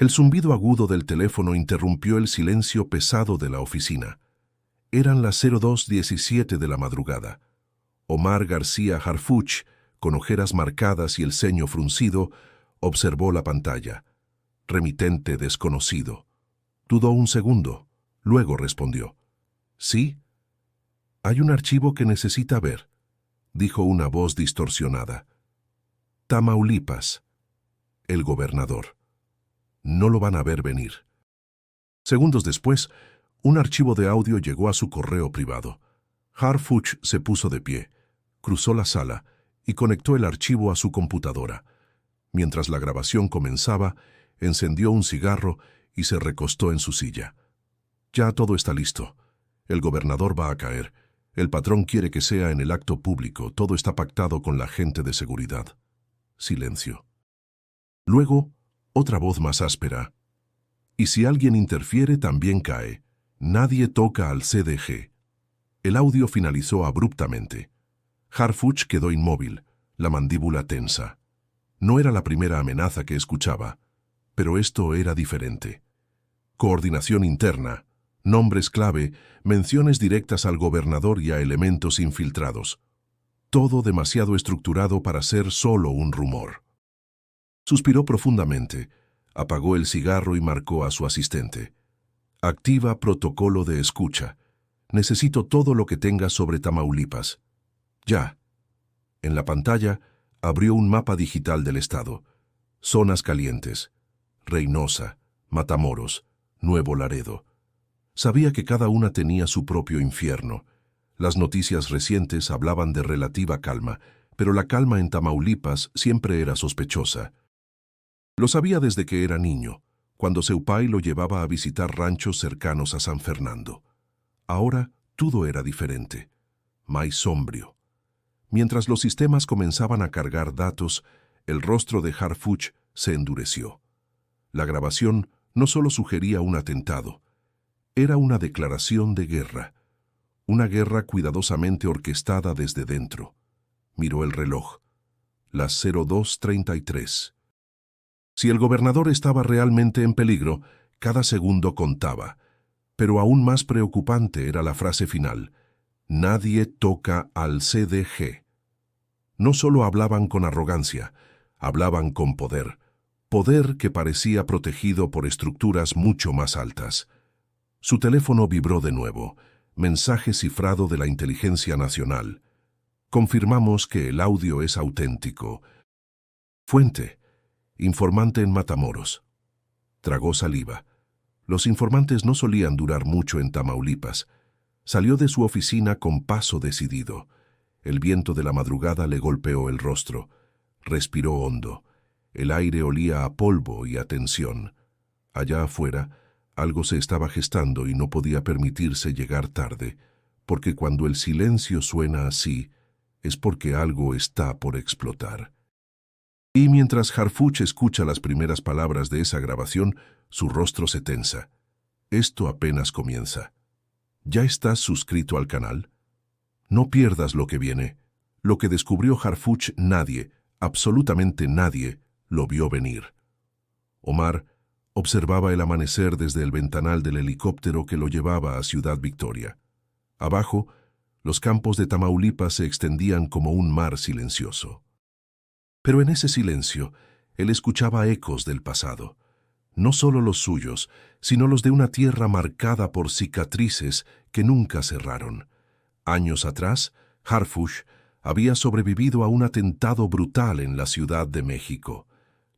El zumbido agudo del teléfono interrumpió el silencio pesado de la oficina. Eran las 02:17 de la madrugada. Omar García Harfuch, con ojeras marcadas y el ceño fruncido, observó la pantalla. Remitente desconocido. Dudó un segundo. Luego respondió. «¿Sí? Hay un archivo que necesita ver», dijo una voz distorsionada. «Tamaulipas. El gobernador. No lo van a ver venir». Segundos después, un archivo de audio llegó a su correo privado. Harfuch se puso de pie, cruzó la sala y conectó el archivo a su computadora. Mientras la grabación comenzaba, encendió un cigarro y se recostó en su silla. «Ya todo está listo. El gobernador va a caer. El patrón quiere que sea en el acto público. Todo está pactado con la gente de seguridad». Silencio. Luego, otra voz más áspera. «Y si alguien interfiere, también cae. Nadie toca al CDG». El audio finalizó abruptamente. Harfuch quedó inmóvil, la mandíbula tensa. No era la primera amenaza que escuchaba, pero esto era diferente. Coordinación interna, nombres clave, menciones directas al gobernador y a elementos infiltrados. Todo demasiado estructurado para ser solo un rumor. Suspiró profundamente, apagó el cigarro y marcó a su asistente. «Activa protocolo de escucha. Necesito todo lo que tengas sobre Tamaulipas. Ya». En la pantalla abrió un mapa digital del estado. Zonas calientes. Reynosa, Matamoros, Nuevo Laredo. Sabía que cada una tenía su propio infierno. Las noticias recientes hablaban de relativa calma, pero la calma en Tamaulipas siempre era sospechosa. Lo sabía desde que era niño, cuando Seupay lo llevaba a visitar ranchos cercanos a San Fernando. Ahora todo era diferente, más sombrío. Mientras los sistemas comenzaban a cargar datos, el rostro de Harfuch se endureció. La grabación no solo sugería un atentado, era una declaración de guerra. Una guerra cuidadosamente orquestada desde dentro. Miró el reloj. Las 02:33. Si el gobernador estaba realmente en peligro, cada segundo contaba. Pero aún más preocupante era la frase final. «Nadie toca al CDG». No solo hablaban con arrogancia, hablaban con poder. Poder que parecía protegido por estructuras mucho más altas. Su teléfono vibró de nuevo. Mensaje cifrado de la Inteligencia Nacional. «Confirmamos que el audio es auténtico». Fuente. Informante en Matamoros. Tragó saliva. Los informantes no solían durar mucho en Tamaulipas. Salió de su oficina con paso decidido. El viento de la madrugada le golpeó el rostro. Respiró hondo. El aire olía a polvo y a tensión. Allá afuera, algo se estaba gestando y no podía permitirse llegar tarde, porque cuando el silencio suena así, es porque algo está por explotar. Y mientras Harfuch escucha las primeras palabras de esa grabación, su rostro se tensa. Esto apenas comienza. ¿Ya estás suscrito al canal? No pierdas lo que viene. Lo que descubrió Harfuch nadie, absolutamente nadie, lo vio venir. Omar observaba el amanecer desde el ventanal del helicóptero que lo llevaba a Ciudad Victoria. Abajo, los campos de Tamaulipas se extendían como un mar silencioso. Pero en ese silencio, él escuchaba ecos del pasado. No solo los suyos, sino los de una tierra marcada por cicatrices que nunca cerraron. Años atrás, Harfuch había sobrevivido a un atentado brutal en la Ciudad de México.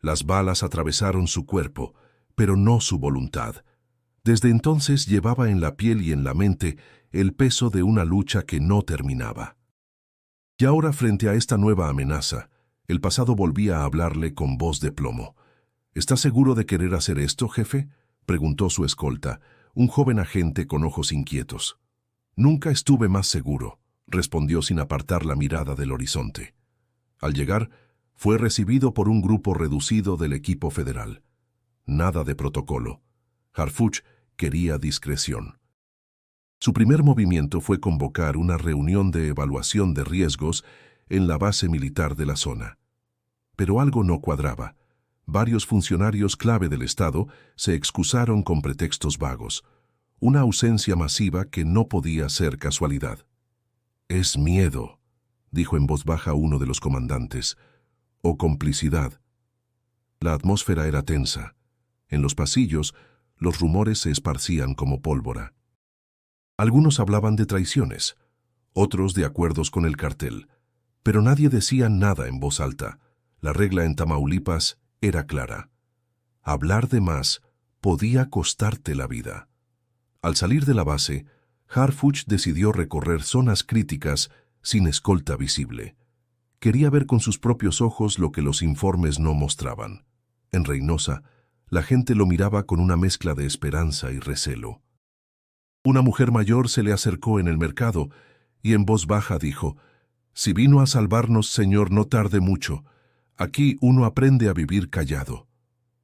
Las balas atravesaron su cuerpo, pero no su voluntad. Desde entonces llevaba en la piel y en la mente el peso de una lucha que no terminaba. Y ahora, frente a esta nueva amenaza, el pasado volvía a hablarle con voz de plomo. «¿Estás seguro de querer hacer esto, jefe?», preguntó su escolta, un joven agente con ojos inquietos. «Nunca estuve más seguro», respondió sin apartar la mirada del horizonte. Al llegar, fue recibido por un grupo reducido del equipo federal. Nada de protocolo. Harfuch quería discreción. Su primer movimiento fue convocar una reunión de evaluación de riesgos en la base militar de la zona. Pero algo no cuadraba. Varios funcionarios clave del Estado se excusaron con pretextos vagos. Una ausencia masiva que no podía ser casualidad. «Es miedo», dijo en voz baja uno de los comandantes, «o complicidad». La atmósfera era tensa. En los pasillos, los rumores se esparcían como pólvora. Algunos hablaban de traiciones, otros de acuerdos con el cartel, pero nadie decía nada en voz alta. La regla en Tamaulipas era clara. Hablar de más podía costarte la vida. Al salir de la base, Harfuch decidió recorrer zonas críticas sin escolta visible. Quería ver con sus propios ojos lo que los informes no mostraban. En Reynosa, la gente lo miraba con una mezcla de esperanza y recelo. Una mujer mayor se le acercó en el mercado y en voz baja dijo: «Si vino a salvarnos, Señor, no tarde mucho. Aquí uno aprende a vivir callado».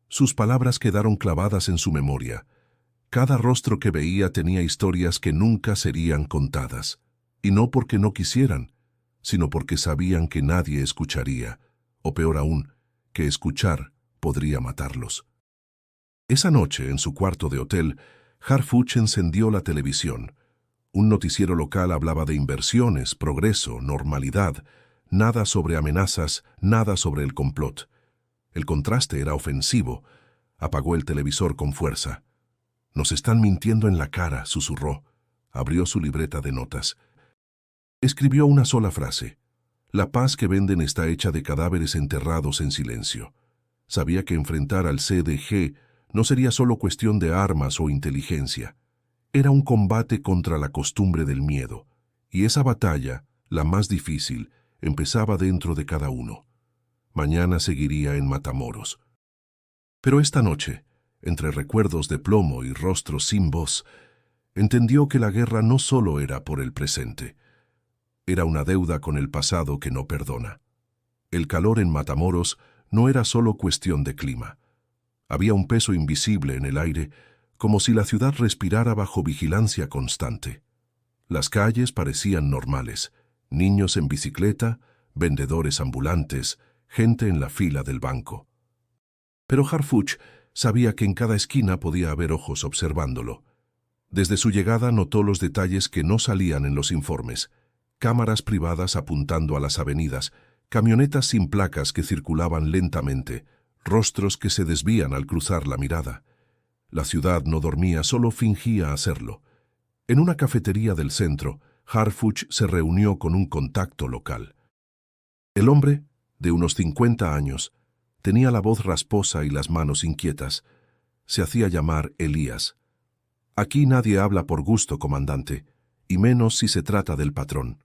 Sus palabras quedaron clavadas en su memoria. Cada rostro que veía tenía historias que nunca serían contadas. Y no porque no quisieran, sino porque sabían que nadie escucharía, o peor aún, que escuchar podría matarlos. Esa noche, en su cuarto de hotel, Harfuch encendió la televisión. Un noticiero local hablaba de inversiones, progreso, normalidad, nada sobre amenazas, nada sobre el complot. El contraste era ofensivo. Apagó el televisor con fuerza. «Nos están mintiendo en la cara», susurró. Abrió su libreta de notas. Escribió una sola frase: «La paz que venden está hecha de cadáveres enterrados en silencio». Sabía que enfrentar al CDG no sería solo cuestión de armas o inteligencia. Era un combate contra la costumbre del miedo. Y esa batalla, la más difícil, empezaba dentro de cada uno. Mañana seguiría en Matamoros. Pero esta noche, entre recuerdos de plomo y rostros sin voz, entendió que la guerra no solo era por el presente. Era una deuda con el pasado que no perdona. El calor en Matamoros no era solo cuestión de clima. Había un peso invisible en el aire, como si la ciudad respirara bajo vigilancia constante. Las calles parecían normales: niños en bicicleta, vendedores ambulantes, gente en la fila del banco. Pero Harfuch sabía que en cada esquina podía haber ojos observándolo. Desde su llegada notó los detalles que no salían en los informes: cámaras privadas apuntando a las avenidas, camionetas sin placas que circulaban lentamente, rostros que se desvían al cruzar la mirada. La ciudad no dormía, solo fingía hacerlo. En una cafetería del centro, Harfuch se reunió con un contacto local. El hombre, de unos 50 años, tenía la voz rasposa y las manos inquietas. Se hacía llamar Elías. «Aquí nadie habla por gusto, comandante, y menos si se trata del patrón.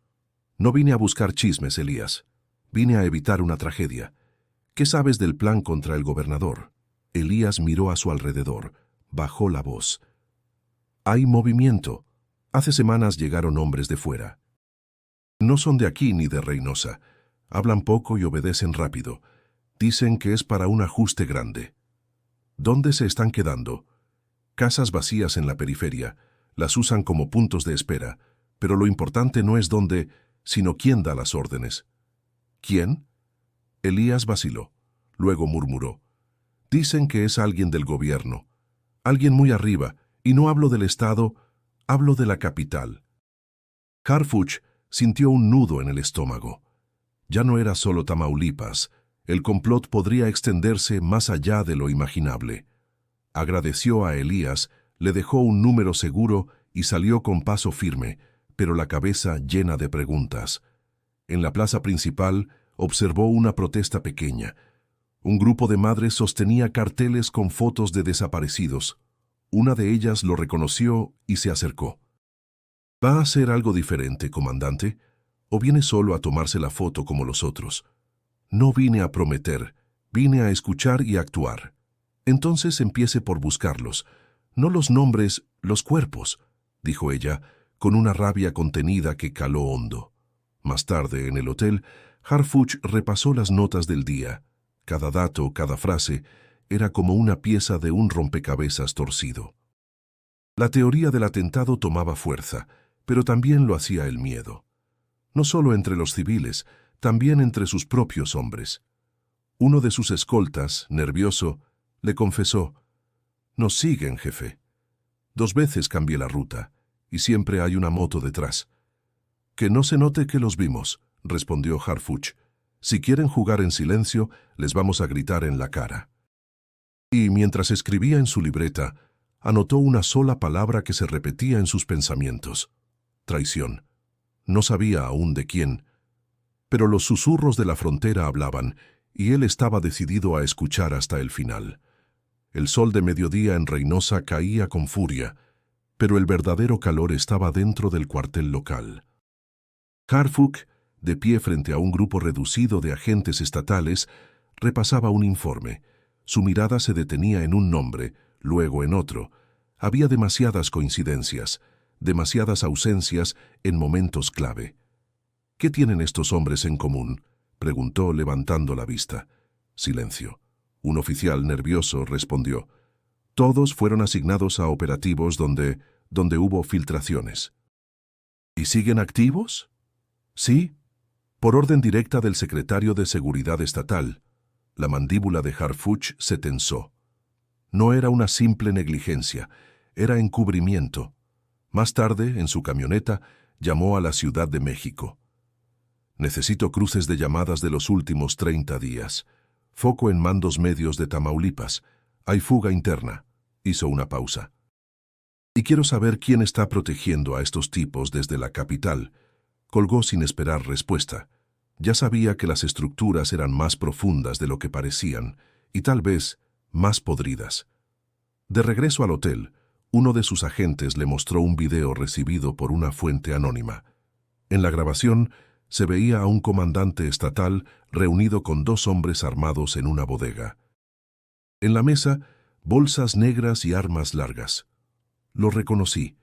No vine a buscar chismes, Elías. Vine a evitar una tragedia. ¿Qué sabes del plan contra el gobernador?» Elías miró a su alrededor, bajó la voz. «Hay movimiento. Hace semanas llegaron hombres de fuera. No son de aquí ni de Reynosa. Hablan poco y obedecen rápido. Dicen que es para un ajuste grande». «¿Dónde se están quedando?» «Casas vacías en la periferia. Las usan como puntos de espera. Pero lo importante no es dónde, sino quién da las órdenes». «¿Quién?» Elías vaciló. Luego murmuró: «Dicen que es alguien del gobierno. Alguien muy arriba, y no hablo del Estado, hablo de la capital». Harfuch sintió un nudo en el estómago. Ya no era solo Tamaulipas. El complot podría extenderse más allá de lo imaginable. Agradeció a Elías, le dejó un número seguro y salió con paso firme, pero la cabeza llena de preguntas. En la plaza principal observó una protesta pequeña. Un grupo de madres sostenía carteles con fotos de desaparecidos. Una de ellas lo reconoció y se acercó. «¿Va a hacer algo diferente, comandante? ¿O viene solo a tomarse la foto como los otros?» «No vine a prometer, vine a escuchar y actuar». «Entonces empiece por buscarlos. No los nombres, los cuerpos», dijo ella, con una rabia contenida que caló hondo. Más tarde, en el hotel, Harfuch repasó las notas del día. Cada dato, cada frase, era como una pieza de un rompecabezas torcido. La teoría del atentado tomaba fuerza, pero también lo hacía el miedo. No solo entre los civiles, también entre sus propios hombres. Uno de sus escoltas, nervioso, le confesó: «Nos siguen, jefe. 2 veces cambié la ruta, y siempre hay una moto detrás». «Que no se note que los vimos», respondió Harfuch. «Si quieren jugar en silencio, les vamos a gritar en la cara». Y mientras escribía en su libreta, anotó una sola palabra que se repetía en sus pensamientos: traición. No sabía aún de quién, pero los susurros de la frontera hablaban, y él estaba decidido a escuchar hasta el final. El sol de mediodía en Reynosa caía con furia, pero el verdadero calor estaba dentro del cuartel local. Harfuch, de pie frente a un grupo reducido de agentes estatales, repasaba un informe. Su mirada se detenía en un nombre, luego en otro. Había demasiadas coincidencias, demasiadas ausencias en momentos clave. «¿Qué tienen estos hombres en común?», preguntó levantando la vista. Silencio. Un oficial nervioso respondió: «Todos fueron asignados a operativos donde hubo filtraciones». «¿Y siguen activos?». «Sí, por orden directa del secretario de Seguridad Estatal». La mandíbula de Harfuch se tensó. No era una simple negligencia, era encubrimiento. Más tarde, en su camioneta, llamó a la Ciudad de México. «Necesito cruces de llamadas de los últimos 30 días. Foco en mandos medios de Tamaulipas. Hay fuga interna». Hizo una pausa. «Y quiero saber quién está protegiendo a estos tipos desde la capital». Colgó sin esperar respuesta. Ya sabía que las estructuras eran más profundas de lo que parecían, y tal vez más podridas. De regreso al hotel, uno de sus agentes le mostró un video recibido por una fuente anónima. En la grabación se veía a un comandante estatal reunido con 2 hombres armados en una bodega. En la mesa, bolsas negras y armas largas. «Lo reconocí.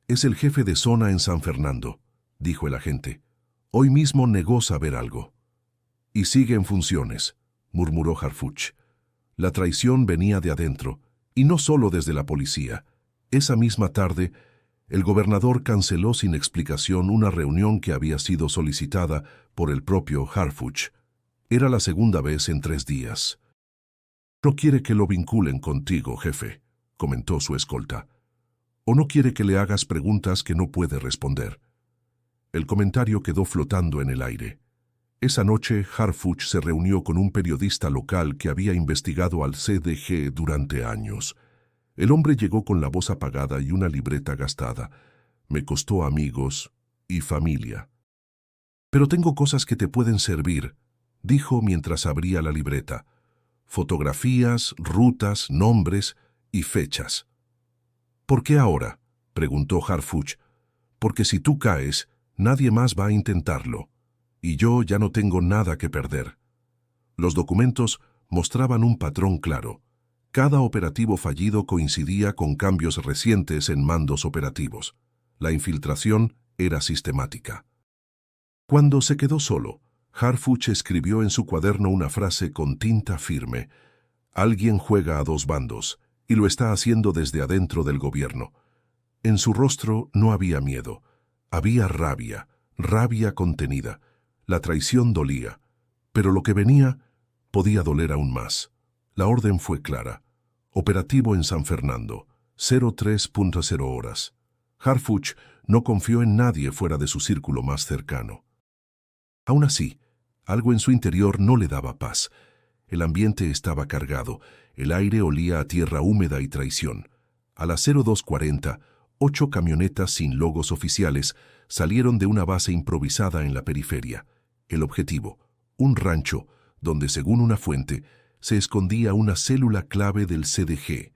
Es el jefe de zona en San Fernando», dijo el agente. «Hoy mismo negó saber algo». «Y sigue en funciones», murmuró Harfuch. La traición venía de adentro, y no solo desde la policía. Esa misma tarde, el gobernador canceló sin explicación una reunión que había sido solicitada por el propio Harfuch. Era la segunda vez en 3 días. «No quiere que lo vinculen contigo, jefe», comentó su escolta. «O no quiere que le hagas preguntas que no puede responder». El comentario quedó flotando en el aire. Esa noche, Harfuch se reunió con un periodista local que había investigado al CDG durante años. El hombre llegó con la voz apagada y una libreta gastada. «Me costó amigos y familia». «Pero tengo cosas que te pueden servir», dijo mientras abría la libreta. «Fotografías, rutas, nombres y fechas». «¿Por qué ahora?», preguntó Harfuch. «Porque si tú caes, nadie más va a intentarlo, y yo ya no tengo nada que perder». Los documentos mostraban un patrón claro. Cada operativo fallido coincidía con cambios recientes en mandos operativos. La infiltración era sistemática. Cuando se quedó solo, Harfuch escribió en su cuaderno una frase con tinta firme: «Alguien juega a 2 bandos, y lo está haciendo desde adentro del gobierno». En su rostro no había miedo. Había rabia, rabia contenida. La traición dolía, pero lo que venía podía doler aún más. La orden fue clara. Operativo en San Fernando, 03:0 horas. Harfuch no confió en nadie fuera de su círculo más cercano. Aún así, algo en su interior no le daba paz. El ambiente estaba cargado, el aire olía a tierra húmeda y traición. A las 02:40, 8 camionetas sin logos oficiales salieron de una base improvisada en la periferia. El objetivo, un rancho donde, según una fuente, se escondía una célula clave del CDG.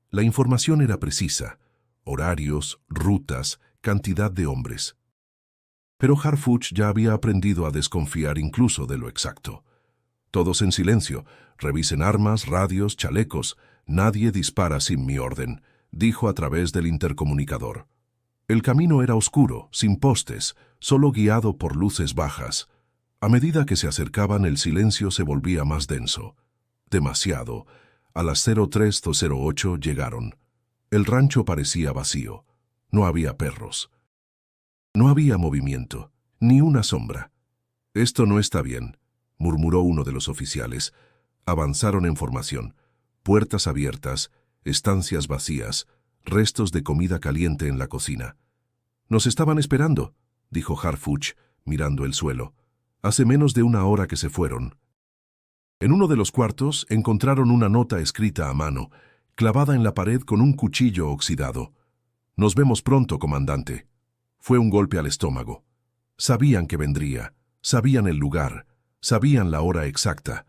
La información era precisa: horarios, rutas, cantidad de hombres. Pero Harfuch ya había aprendido a desconfiar incluso de lo exacto. «Todos en silencio, revisen armas, radios, chalecos. Nadie dispara sin mi orden», dijo a través del intercomunicador. El camino era oscuro, sin postes, solo guiado por luces bajas. A medida que se acercaban, el silencio se volvía más denso. Demasiado. A las 03:08 llegaron. El rancho parecía vacío. No había perros. No había movimiento, ni una sombra. «Esto no está bien», murmuró uno de los oficiales. Avanzaron en formación. Puertas abiertas, estancias vacías, restos de comida caliente en la cocina. «Nos estaban esperando», dijo Harfuch, mirando el suelo. «Hace menos de una hora que se fueron». En uno de los cuartos encontraron una nota escrita a mano, clavada en la pared con un cuchillo oxidado. «Nos vemos pronto, comandante». Fue un golpe al estómago. Sabían que vendría, sabían el lugar, sabían la hora exacta.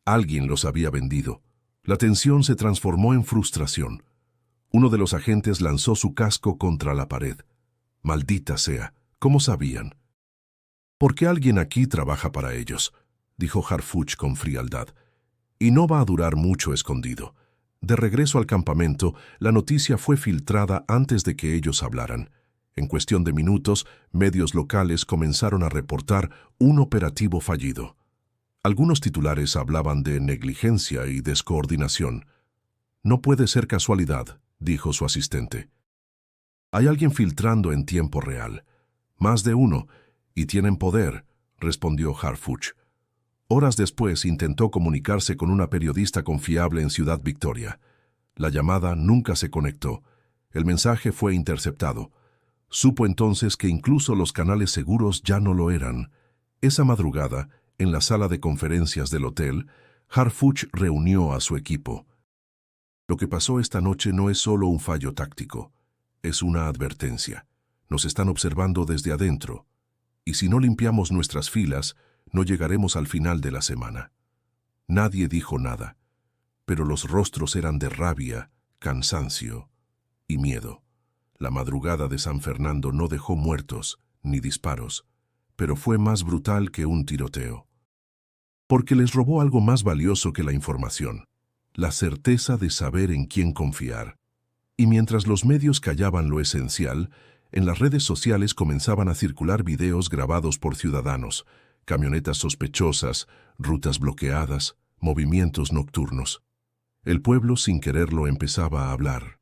Alguien los había vendido. La tensión se transformó en frustración. Uno de los agentes lanzó su casco contra la pared. «Maldita sea, ¿cómo sabían?» «¿Por qué alguien aquí trabaja para ellos?», dijo Harfuch con frialdad. «Y no va a durar mucho escondido». De regreso al campamento, la noticia fue filtrada antes de que ellos hablaran. En cuestión de minutos, medios locales comenzaron a reportar un operativo fallido. Algunos titulares hablaban de negligencia y descoordinación. «No puede ser casualidad», dijo su asistente. «Hay alguien filtrando en tiempo real. Más de uno, y tienen poder», respondió Harfuch. Horas después intentó comunicarse con una periodista confiable en Ciudad Victoria. La llamada nunca se conectó. El mensaje fue interceptado. Supo entonces que incluso los canales seguros ya no lo eran. Esa madrugada, en la sala de conferencias del hotel, Harfuch reunió a su equipo. «Lo que pasó esta noche no es solo un fallo táctico. Es una advertencia. Nos están observando desde adentro. Y si no limpiamos nuestras filas, no llegaremos al final de la semana». Nadie dijo nada, pero los rostros eran de rabia, cansancio y miedo. La madrugada de San Fernando no dejó muertos ni disparos, pero fue más brutal que un tiroteo. Porque les robó algo más valioso que la información, la certeza de saber en quién confiar. Y mientras los medios callaban lo esencial, en las redes sociales comenzaban a circular videos grabados por ciudadanos, camionetas sospechosas, rutas bloqueadas, movimientos nocturnos. El pueblo sin quererlo empezaba a hablar.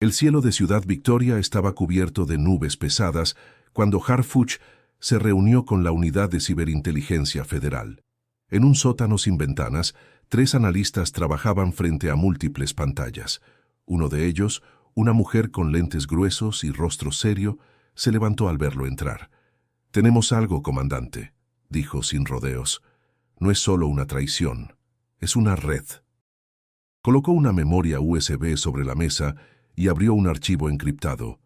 El cielo de Ciudad Victoria estaba cubierto de nubes pesadas cuando Harfuch se reunió con la Unidad de Ciberinteligencia Federal. En un sótano sin ventanas, 3 analistas trabajaban frente a múltiples pantallas. Uno de ellos, una mujer con lentes gruesos y rostro serio, se levantó al verlo entrar. «Tenemos algo, comandante», dijo sin rodeos. «No es solo una traición, es una red». Colocó una memoria USB sobre la mesa y abrió un archivo encriptado.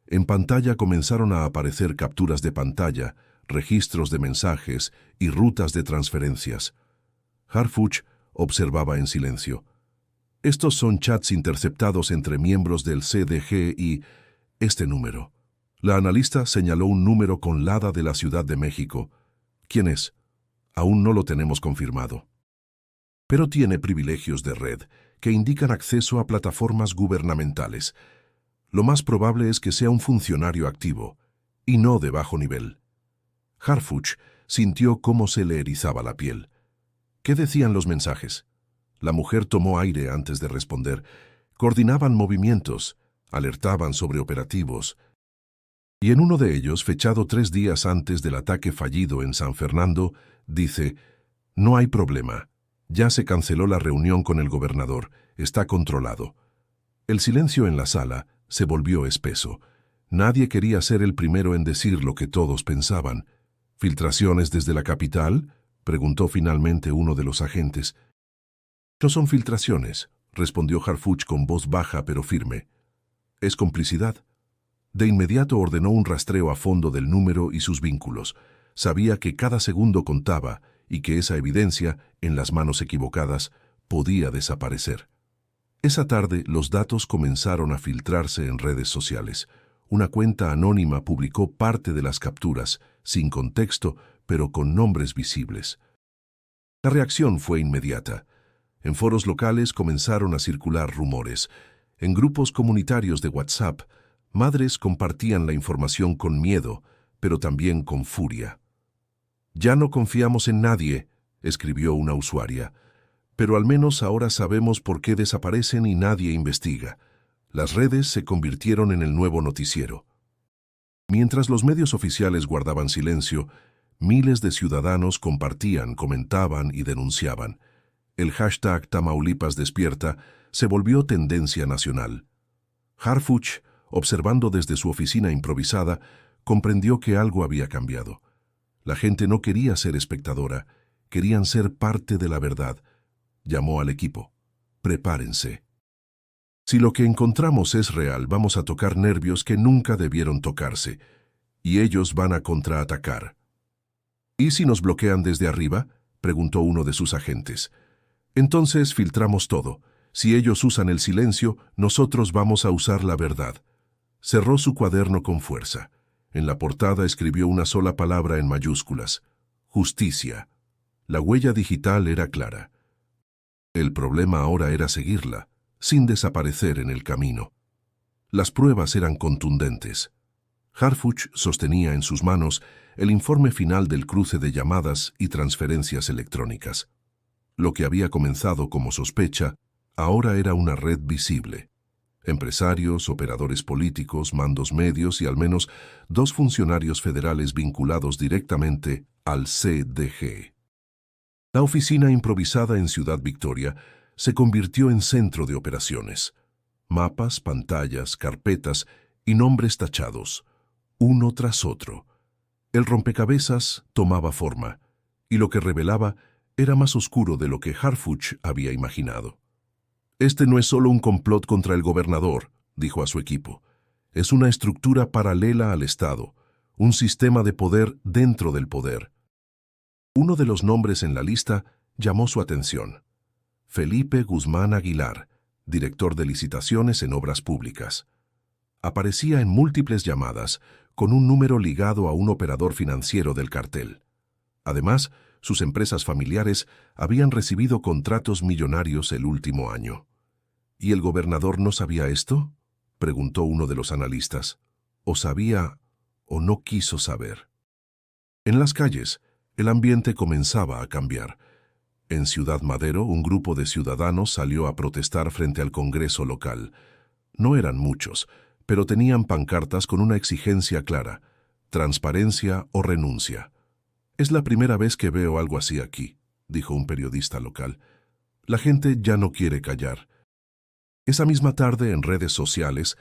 En pantalla comenzaron a aparecer capturas de pantalla, registros de mensajes y rutas de transferencias. Harfuch observaba en silencio. «Estos son chats interceptados entre miembros del CDG y este número». La analista señaló un número con LADA de la Ciudad de México. «¿Quién es?» «Aún no lo tenemos confirmado. Pero tiene privilegios de red que indican acceso a plataformas gubernamentales. Lo más probable es que sea un funcionario activo, y no de bajo nivel». Harfuch sintió cómo se le erizaba la piel. ¿Qué decían los mensajes? La mujer tomó aire antes de responder. Coordinaban movimientos, alertaban sobre operativos. Y en uno de ellos, fechado 3 días antes del ataque fallido en San Fernando, dice: «No hay problema. Ya se canceló la reunión con el gobernador. Está controlado». El silencio en la sala se volvió espeso. Nadie quería ser el primero en decir lo que todos pensaban. «¿Filtraciones desde la capital?», preguntó finalmente uno de los agentes. «No son filtraciones», respondió Harfuch con voz baja pero firme. «Es complicidad». De inmediato ordenó un rastreo a fondo del número y sus vínculos. Sabía que cada segundo contaba y que esa evidencia, en las manos equivocadas, podía desaparecer. Esa tarde los datos comenzaron a filtrarse en redes sociales. Una cuenta anónima publicó parte de las capturas, sin contexto, pero con nombres visibles. La reacción fue inmediata. En foros locales comenzaron a circular rumores. En grupos comunitarios de WhatsApp, madres compartían la información con miedo, pero también con furia. «Ya no confiamos en nadie», escribió una usuaria, «pero al menos ahora sabemos por qué desaparecen y nadie investiga». Las redes se convirtieron en el nuevo noticiero. Mientras los medios oficiales guardaban silencio, Miles de ciudadanos compartían, comentaban y denunciaban. El hashtag Tamaulipas Despierta se volvió tendencia nacional. Harfuch, observando desde su oficina improvisada, comprendió que algo había cambiado. La gente no quería ser espectadora, querían ser parte de la verdad. Llamó al equipo. Prepárense. Si lo que encontramos es real, vamos a tocar nervios que nunca debieron tocarse, y ellos van a contraatacar. ¿Y si nos bloquean desde arriba?, preguntó uno de sus agentes. Entonces filtramos todo. Si ellos usan el silencio, nosotros vamos a usar la verdad. Cerró su cuaderno con fuerza. En la portada escribió una sola palabra en mayúsculas: justicia. La huella digital era clara. El problema ahora era seguirla, sin desaparecer en el camino. Las pruebas eran contundentes. Harfuch sostenía en sus manos el informe final del cruce de llamadas y transferencias electrónicas. Lo que había comenzado como sospecha, ahora era una red visible. Empresarios, operadores políticos, mandos medios y al menos 2 funcionarios federales vinculados directamente al CDG. La oficina improvisada en Ciudad Victoria se convirtió en centro de operaciones. Mapas, pantallas, carpetas y nombres tachados, uno tras otro. El rompecabezas tomaba forma, y lo que revelaba era más oscuro de lo que Harfuch había imaginado. «Este no es solo un complot contra el gobernador», dijo a su equipo. «Es una estructura paralela al Estado, un sistema de poder dentro del poder». Uno de los nombres en la lista llamó su atención. Felipe Guzmán Aguilar, director de licitaciones en obras públicas. Aparecía en múltiples llamadas, con un número ligado a un operador financiero del cartel. Además, sus empresas familiares habían recibido contratos millonarios el último año. ¿Y el gobernador no sabía esto?, preguntó uno de los analistas. ¿O sabía o no quiso saber? En las calles, el ambiente comenzaba a cambiar. En Ciudad Madero, un grupo de ciudadanos salió a protestar frente al Congreso local. No eran muchos, pero tenían pancartas con una exigencia clara: transparencia o renuncia. «Es la primera vez que veo algo así aquí», dijo un periodista local. «La gente ya no quiere callar». Esa misma tarde, en redes sociales,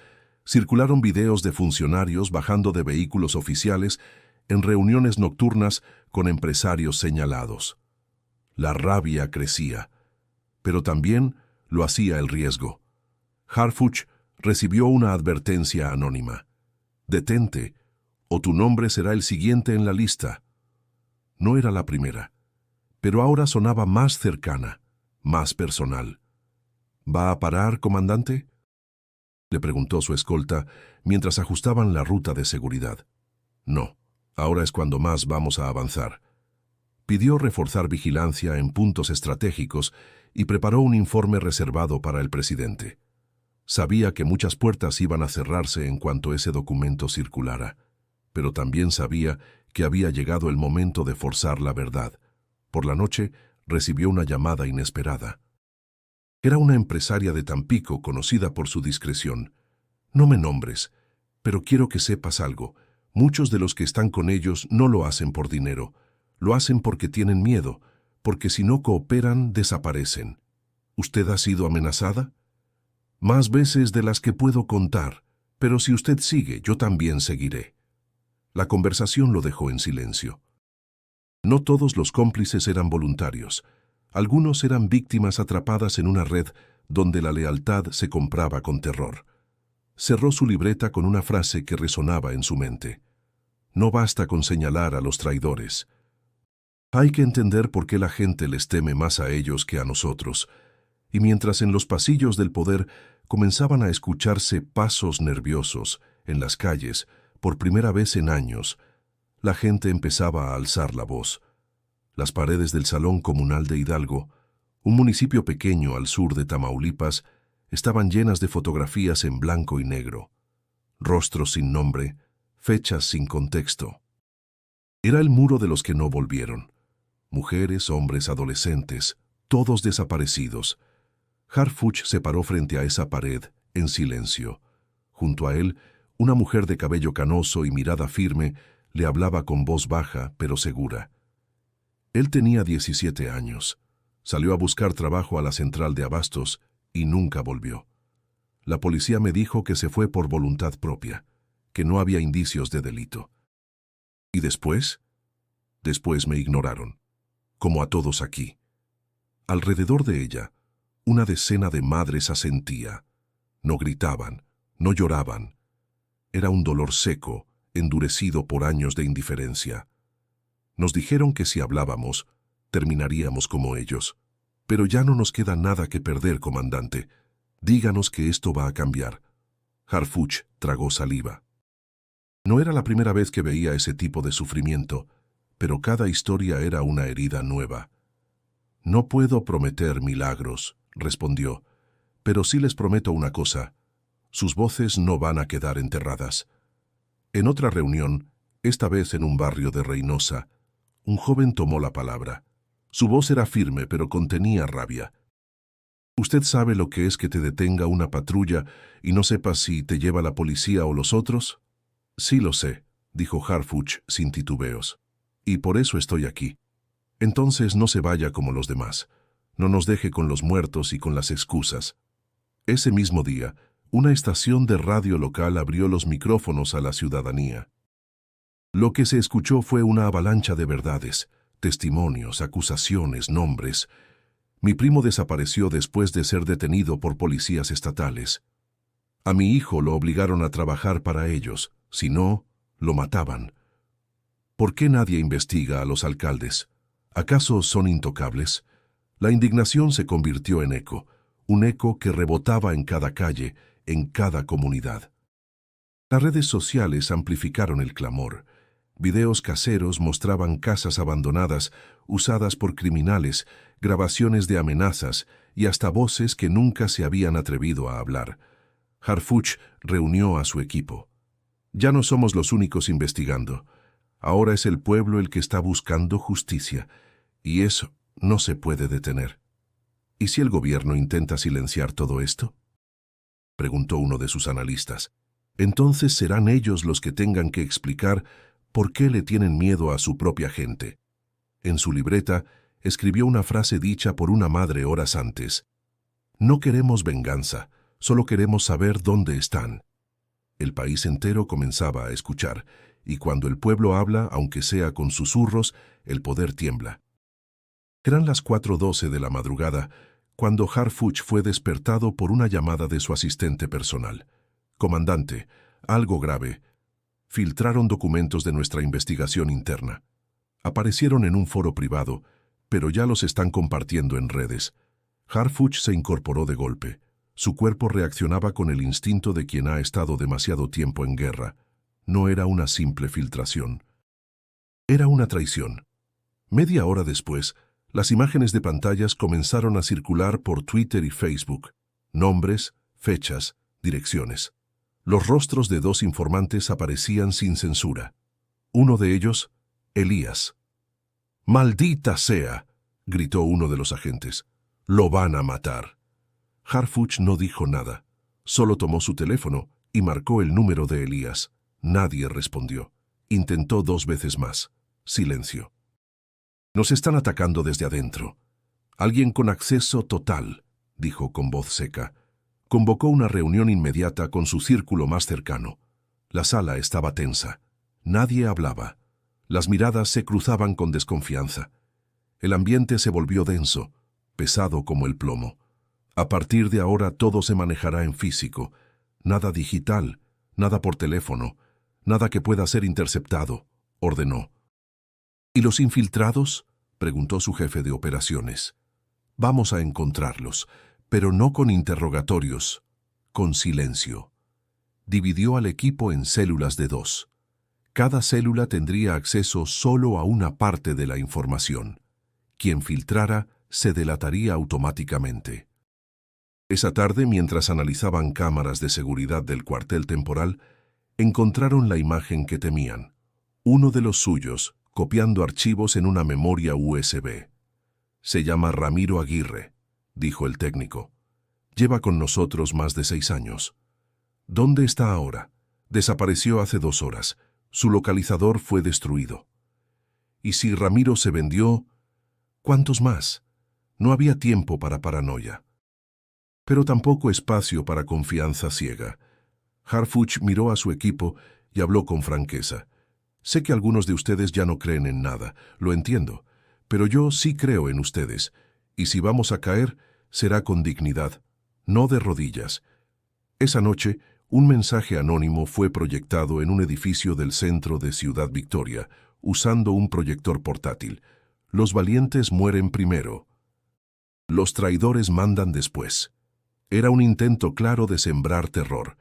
circularon videos de funcionarios bajando de vehículos oficiales en reuniones nocturnas con empresarios señalados. La rabia crecía, pero también lo hacía el riesgo. Harfuch recibió una advertencia anónima: «Detente, o tu nombre será el siguiente en la lista». No era la primera, pero ahora sonaba más cercana, más personal. «¿Va a parar, comandante?», le preguntó su escolta mientras ajustaban la ruta de seguridad. «No, ahora es cuando más vamos a avanzar». Pidió reforzar vigilancia en puntos estratégicos y preparó un informe reservado para el presidente. Sabía que muchas puertas iban a cerrarse en cuanto ese documento circulara, pero también sabía que había llegado el momento de forzar la verdad. Por la noche recibió una llamada inesperada. Era una empresaria de Tampico conocida por su discreción. «No me nombres, pero quiero que sepas algo. Muchos de los que están con ellos no lo hacen por dinero. Lo hacen porque tienen miedo, porque si no cooperan, desaparecen. ¿Usted ha sido amenazada?». «Más veces de las que puedo contar, pero si usted sigue, yo también seguiré». La conversación lo dejó en silencio. No todos los cómplices eran voluntarios. Algunos eran víctimas atrapadas en una red donde la lealtad se compraba con terror. Cerró su libreta con una frase que resonaba en su mente: «No basta con señalar a los traidores. Hay que entender por qué la gente les teme más a ellos que a nosotros». Y mientras en los pasillos del poder comenzaban a escucharse pasos nerviosos en las calles, por primera vez en años, la gente empezaba a alzar la voz. Las paredes del Salón Comunal de Hidalgo, un municipio pequeño al sur de Tamaulipas, estaban llenas de fotografías en blanco y negro. Rostros sin nombre, fechas sin contexto. Era el muro de los que no volvieron. Mujeres, hombres, adolescentes, todos desaparecidos. Harfuch se paró frente a esa pared, en silencio. Junto a él, una mujer de cabello canoso y mirada firme le hablaba con voz baja pero segura. Él tenía 17 años. Salió a buscar trabajo a la central de abastos y nunca volvió. La policía me dijo que se fue por voluntad propia, que no había indicios de delito. ¿Y después? Después me ignoraron, como a todos aquí. Alrededor de ella, una decena de madres asentía. No gritaban, no lloraban. Era un dolor seco, endurecido por años de indiferencia. Nos dijeron que si hablábamos, terminaríamos como ellos. Pero ya no nos queda nada que perder, comandante. Díganos que esto va a cambiar. Harfuch tragó saliva. No era la primera vez que veía ese tipo de sufrimiento, pero cada historia era una herida nueva. No puedo prometer milagros, respondió, pero sí les prometo una cosa. Sus voces no van a quedar enterradas. En otra reunión, esta vez en un barrio de Reynosa, un joven tomó la palabra. Su voz era firme, pero contenía rabia. ¿Usted sabe lo que es que te detenga una patrulla y no sepas si te lleva la policía o los otros? Sí lo sé, dijo Harfuch sin titubeos. Y por eso estoy aquí. Entonces no se vaya como los demás. No nos deje con los muertos y con las excusas. Ese mismo día, una estación de radio local abrió los micrófonos a la ciudadanía. Lo que se escuchó fue una avalancha de verdades, testimonios, acusaciones, nombres. Mi primo desapareció después de ser detenido por policías estatales. A mi hijo lo obligaron a trabajar para ellos, si no, lo mataban. ¿Por qué nadie investiga a los alcaldes? ¿Acaso son intocables? La indignación se convirtió en eco, un eco que rebotaba en cada calle, en cada comunidad. Las redes sociales amplificaron el clamor. Videos caseros mostraban casas abandonadas, usadas por criminales, grabaciones de amenazas y hasta voces que nunca se habían atrevido a hablar. Harfuch reunió a su equipo. Ya no somos los únicos investigando. Ahora es el pueblo el que está buscando justicia, y eso no se puede detener. ¿Y si el gobierno intenta silenciar todo esto?, preguntó uno de sus analistas. Entonces serán ellos los que tengan que explicar por qué le tienen miedo a su propia gente. En su libreta escribió una frase dicha por una madre horas antes. No queremos venganza, solo queremos saber dónde están. El país entero comenzaba a escuchar, y cuando el pueblo habla, aunque sea con susurros, el poder tiembla. Eran las 4:12 de la madrugada, cuando Harfuch fue despertado por una llamada de su asistente personal. Comandante, algo grave. Filtraron documentos de nuestra investigación interna. Aparecieron en un foro privado, pero ya los están compartiendo en redes. Harfuch se incorporó de golpe. Su cuerpo reaccionaba con el instinto de quien ha estado demasiado tiempo en guerra. No era una simple filtración. Era una traición. Media hora después, las imágenes de pantallas comenzaron a circular por Twitter y Facebook. Nombres, fechas, direcciones. Los rostros de dos informantes aparecían sin censura. Uno de ellos, Elías. «¡Maldita sea!», gritó uno de los agentes. «¡Lo van a matar!». Harfuch no dijo nada. Solo tomó su teléfono y marcó el número de Elías. Nadie respondió. Intentó 2 veces más. Silencio. «Nos están atacando desde adentro. Alguien con acceso total», dijo con voz seca. Convocó una reunión inmediata con su círculo más cercano. La sala estaba tensa. Nadie hablaba. Las miradas se cruzaban con desconfianza. El ambiente se volvió denso, pesado como el plomo. A partir de ahora todo se manejará en físico. Nada digital, nada por teléfono, nada que pueda ser interceptado, ordenó. «¿Y los infiltrados?», preguntó su jefe de operaciones. «Vamos a encontrarlos, pero no con interrogatorios, con silencio». Dividió al equipo en células de 2. Cada célula tendría acceso solo a una parte de la información. Quien filtrara se delataría automáticamente. Esa tarde, mientras analizaban cámaras de seguridad del cuartel temporal, encontraron la imagen que temían. Uno de los suyos, copiando archivos en una memoria USB. «Se llama Ramiro Aguirre», dijo el técnico. «Lleva con nosotros más de 6 años. ¿Dónde está ahora? Desapareció hace 2 horas. Su localizador fue destruido. Y si Ramiro se vendió, ¿cuántos más? No había tiempo para paranoia. Pero tampoco espacio para confianza ciega. Harfuch miró a su equipo y habló con franqueza. Sé que algunos de ustedes ya no creen en nada, lo entiendo, pero yo sí creo en ustedes, y si vamos a caer, será con dignidad, no de rodillas. Esa noche, un mensaje anónimo fue proyectado en un edificio del centro de Ciudad Victoria, usando un proyector portátil. Los valientes mueren primero. Los traidores mandan después. Era un intento claro de sembrar terror,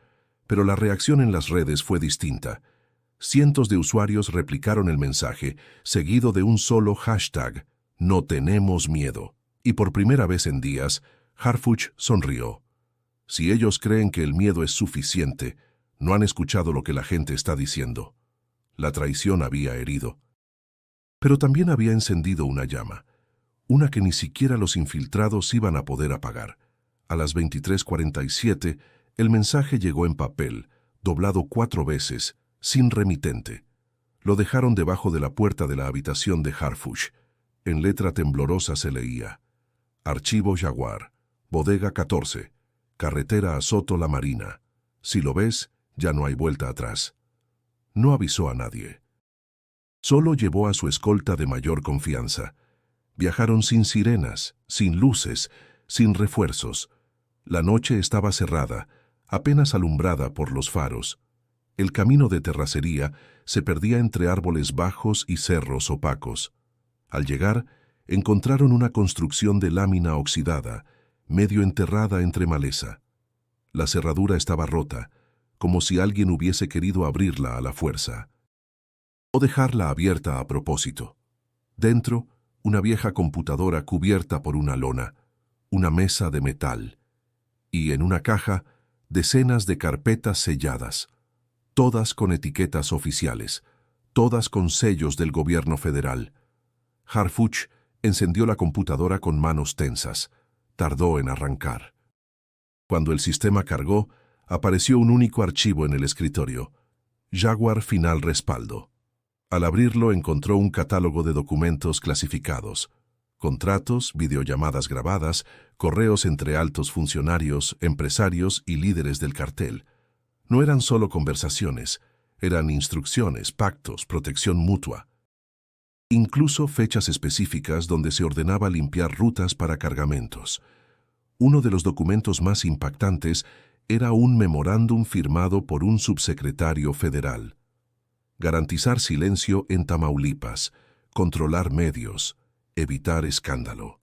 pero la reacción en las redes fue distinta. Cientos de usuarios replicaron el mensaje, seguido de un solo hashtag, "No tenemos miedo". Y por primera vez en días, Harfuch sonrió. Si ellos creen que el miedo es suficiente, no han escuchado lo que la gente está diciendo. La traición había herido. Pero también había encendido una llama, una que ni siquiera los infiltrados iban a poder apagar. A las 23:47, el mensaje llegó en papel, doblado 4 veces, sin remitente. Lo dejaron debajo de la puerta de la habitación de Harfuch. En letra temblorosa se leía: Archivo Jaguar, Bodega 14, Carretera a Soto La Marina. Si lo ves, ya no hay vuelta atrás. No avisó a nadie. Solo llevó a su escolta de mayor confianza. Viajaron sin sirenas, sin luces, sin refuerzos. La noche estaba cerrada, apenas alumbrada por los faros. El camino de terracería se perdía entre árboles bajos y cerros opacos. Al llegar, encontraron una construcción de lámina oxidada, medio enterrada entre maleza. La cerradura estaba rota, como si alguien hubiese querido abrirla a la fuerza. O dejarla abierta a propósito. Dentro, una vieja computadora cubierta por una lona, una mesa de metal, y en una caja, decenas de carpetas selladas, todas con etiquetas oficiales, todas con sellos del gobierno federal. Harfuch encendió la computadora con manos tensas. Tardó en arrancar. Cuando el sistema cargó, apareció un único archivo en el escritorio: Jaguar Final Respaldo. Al abrirlo encontró un catálogo de documentos clasificados: contratos, videollamadas grabadas, correos entre altos funcionarios, empresarios y líderes del cartel. No eran solo conversaciones, eran instrucciones, pactos, protección mutua. Incluso fechas específicas donde se ordenaba limpiar rutas para cargamentos. Uno de los documentos más impactantes era un memorándum firmado por un subsecretario federal. Garantizar silencio en Tamaulipas, controlar medios, evitar escándalo.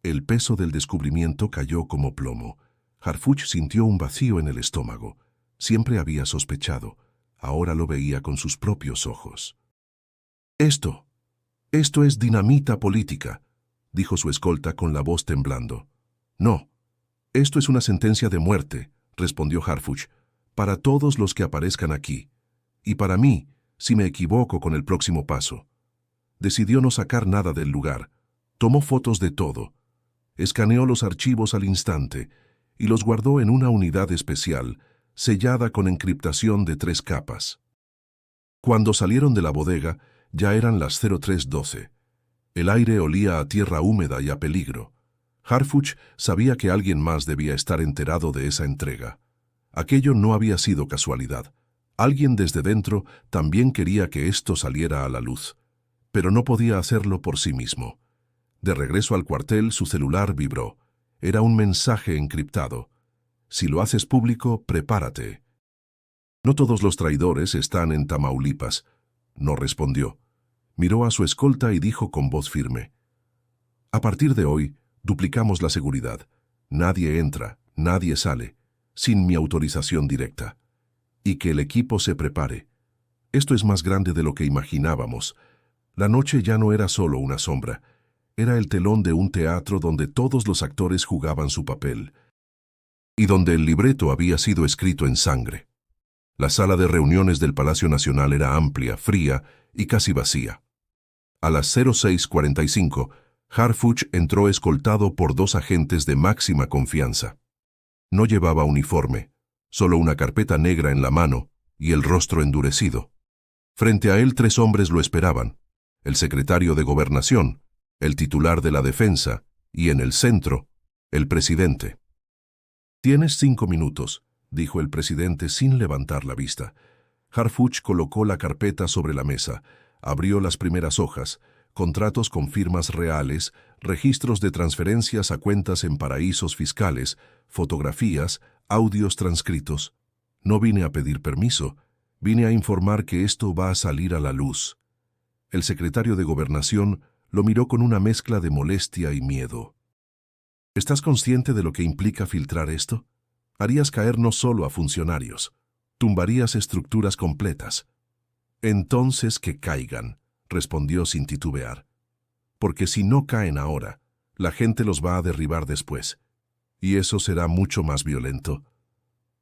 El peso del descubrimiento cayó como plomo. Harfuch sintió un vacío en el estómago. Siempre había sospechado, ahora lo veía con sus propios ojos. Esto es dinamita política, dijo su escolta con la voz temblando. No, esto es una sentencia de muerte, respondió Harfuch, para todos los que aparezcan aquí, y para mí, si me equivoco con el próximo paso. Decidió no sacar nada del lugar, tomó fotos de todo, escaneó los archivos al instante y los guardó en una unidad especial, sellada con encriptación de 3 capas. Cuando salieron de la bodega, ya eran las 03:12. El aire olía a tierra húmeda y a peligro. Harfuch sabía que alguien más debía estar enterado de esa entrega. Aquello no había sido casualidad. Alguien desde dentro también quería que esto saliera a la luz, pero no podía hacerlo por sí mismo. De regreso al cuartel, su celular vibró. Era un mensaje encriptado. Si lo haces público, prepárate. No todos los traidores están en Tamaulipas. No respondió. Miró a su escolta y dijo con voz firme: a partir de hoy, duplicamos la seguridad. Nadie entra, nadie sale, sin mi autorización directa. Y que el equipo se prepare. Esto es más grande de lo que imaginábamos. La noche ya no era solo una sombra. Era el telón de un teatro donde todos los actores jugaban su papel. Y donde el libreto había sido escrito en sangre. La sala de reuniones del Palacio Nacional era amplia, fría y casi vacía. A las 06:45, Harfuch entró escoltado por 2 agentes de máxima confianza. No llevaba uniforme, solo una carpeta negra en la mano y el rostro endurecido. Frente a él 3 hombres lo esperaban: el secretario de Gobernación, el titular de la Defensa y, en el centro, el presidente. «Tienes 5 minutos», dijo el presidente sin levantar la vista. Harfuch colocó la carpeta sobre la mesa, abrió las primeras hojas: contratos con firmas reales, registros de transferencias a cuentas en paraísos fiscales, fotografías, audios transcritos. «No vine a pedir permiso, vine a informar que esto va a salir a la luz». El secretario de Gobernación lo miró con una mezcla de molestia y miedo. «¿Estás consciente de lo que implica filtrar esto? Harías caer no solo a funcionarios, tumbarías estructuras completas». «Entonces que caigan», respondió sin titubear. «Porque si no caen ahora, la gente los va a derribar después. Y eso será mucho más violento».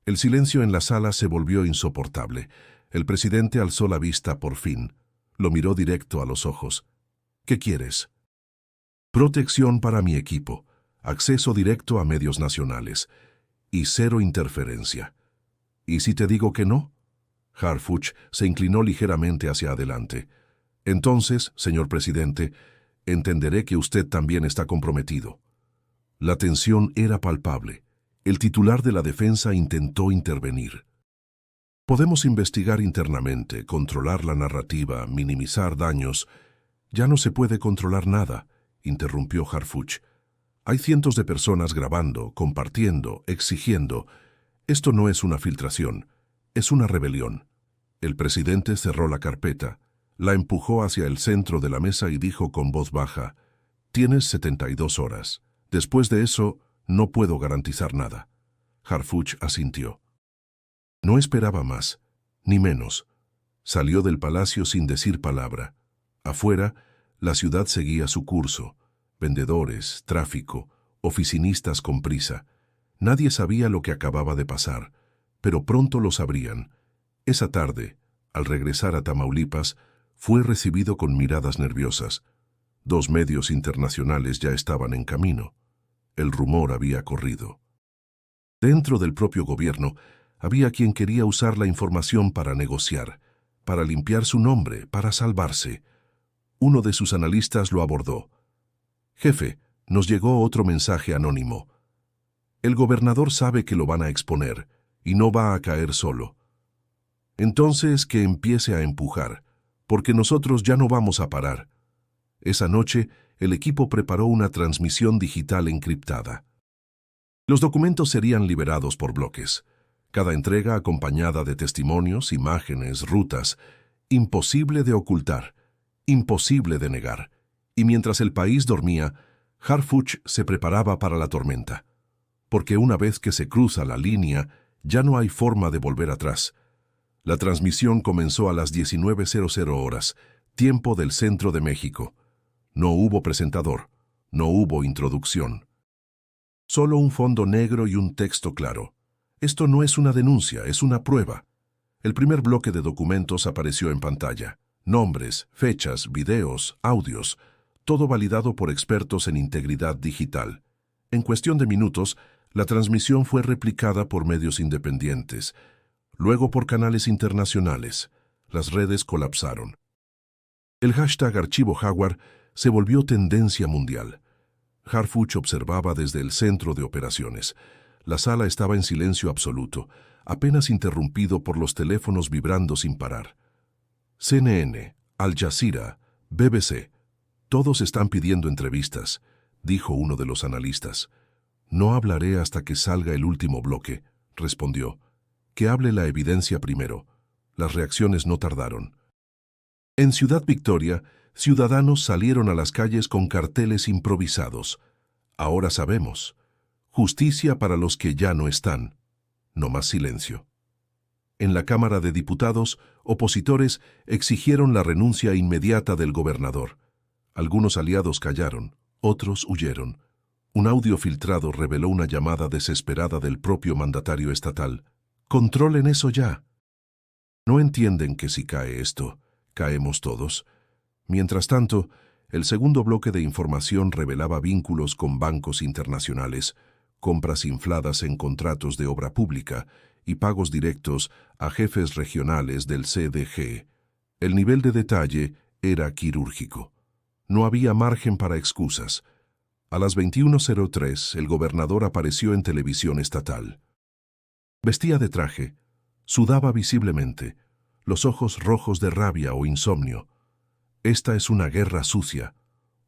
El silencio en la sala se volvió insoportable. El presidente alzó la vista por fin. Lo miró directo a los ojos. «¿Qué quieres?» «Protección para mi equipo, acceso directo a medios nacionales y 0 interferencia». «¿Y si te digo que no?» Harfuch se inclinó ligeramente hacia adelante. «Entonces, señor presidente, entenderé que usted también está comprometido». La tensión era palpable. El titular de la Defensa intentó intervenir. «Podemos investigar internamente, controlar la narrativa, minimizar daños». «Ya no se puede controlar nada», interrumpió Harfuch. «Hay cientos de personas grabando, compartiendo, exigiendo. Esto no es una filtración, es una rebelión». El presidente cerró la carpeta, la empujó hacia el centro de la mesa y dijo con voz baja: «Tienes 72 horas. Después de eso, no puedo garantizar nada». Harfuch asintió. No esperaba más, ni menos. Salió del palacio sin decir palabra. Afuera, la ciudad seguía su curso: vendedores, tráfico, oficinistas con prisa. Nadie sabía lo que acababa de pasar, pero pronto lo sabrían. Esa tarde, al regresar a Tamaulipas, fue recibido con miradas nerviosas. 2 medios internacionales ya estaban en camino. El rumor había corrido. Dentro del propio gobierno, había quien quería usar la información para negociar, para limpiar su nombre, para salvarse. Uno de sus analistas lo abordó. «Jefe, nos llegó otro mensaje anónimo. El gobernador sabe que lo van a exponer y no va a caer solo. Entonces que empiece a empujar, porque nosotros ya no vamos a parar». Esa noche, el equipo preparó una transmisión digital encriptada. Los documentos serían liberados por bloques, cada entrega acompañada de testimonios, imágenes, rutas. Imposible de ocultar, imposible de negar. Y mientras el país dormía, Harfuch se preparaba para la tormenta. Porque una vez que se cruza la línea, ya no hay forma de volver atrás. La transmisión comenzó a las 19:00 horas, tiempo del centro de México. No hubo presentador, no hubo introducción. Solo un fondo negro y un texto claro. Esto no es una denuncia, es una prueba. El primer bloque de documentos apareció en pantalla. Nombres, fechas, videos, audios, todo validado por expertos en integridad digital. En cuestión de minutos, la transmisión fue replicada por medios independientes, luego por canales internacionales. Las redes colapsaron. El hashtag Archivo Jaguar se volvió tendencia mundial. Harfuch observaba desde el centro de operaciones. La sala estaba en silencio absoluto, apenas interrumpido por los teléfonos vibrando sin parar. CNN, Al Jazeera, BBC, todos están pidiendo entrevistas, dijo uno de los analistas. «No hablaré hasta que salga el último bloque», respondió. «Que hable la evidencia primero». Las reacciones no tardaron. En Ciudad Victoria, ciudadanos salieron a las calles con carteles improvisados. «Ahora sabemos. Justicia para los que ya no están». No más silencio. En la Cámara de Diputados, opositores exigieron la renuncia inmediata del gobernador. Algunos aliados callaron, otros huyeron. Un audio filtrado reveló una llamada desesperada del propio mandatario estatal. «Controlen eso ya». No entienden que si cae esto, caemos todos. Mientras tanto, el segundo bloque de información revelaba vínculos con bancos internacionales, compras infladas en contratos de obra pública y pagos directos a jefes regionales del CDG. El nivel de detalle era quirúrgico. No había margen para excusas. A las 21:03, el gobernador apareció en televisión estatal. Vestía de traje, sudaba visiblemente, los ojos rojos de rabia o insomnio. Esta es una guerra sucia,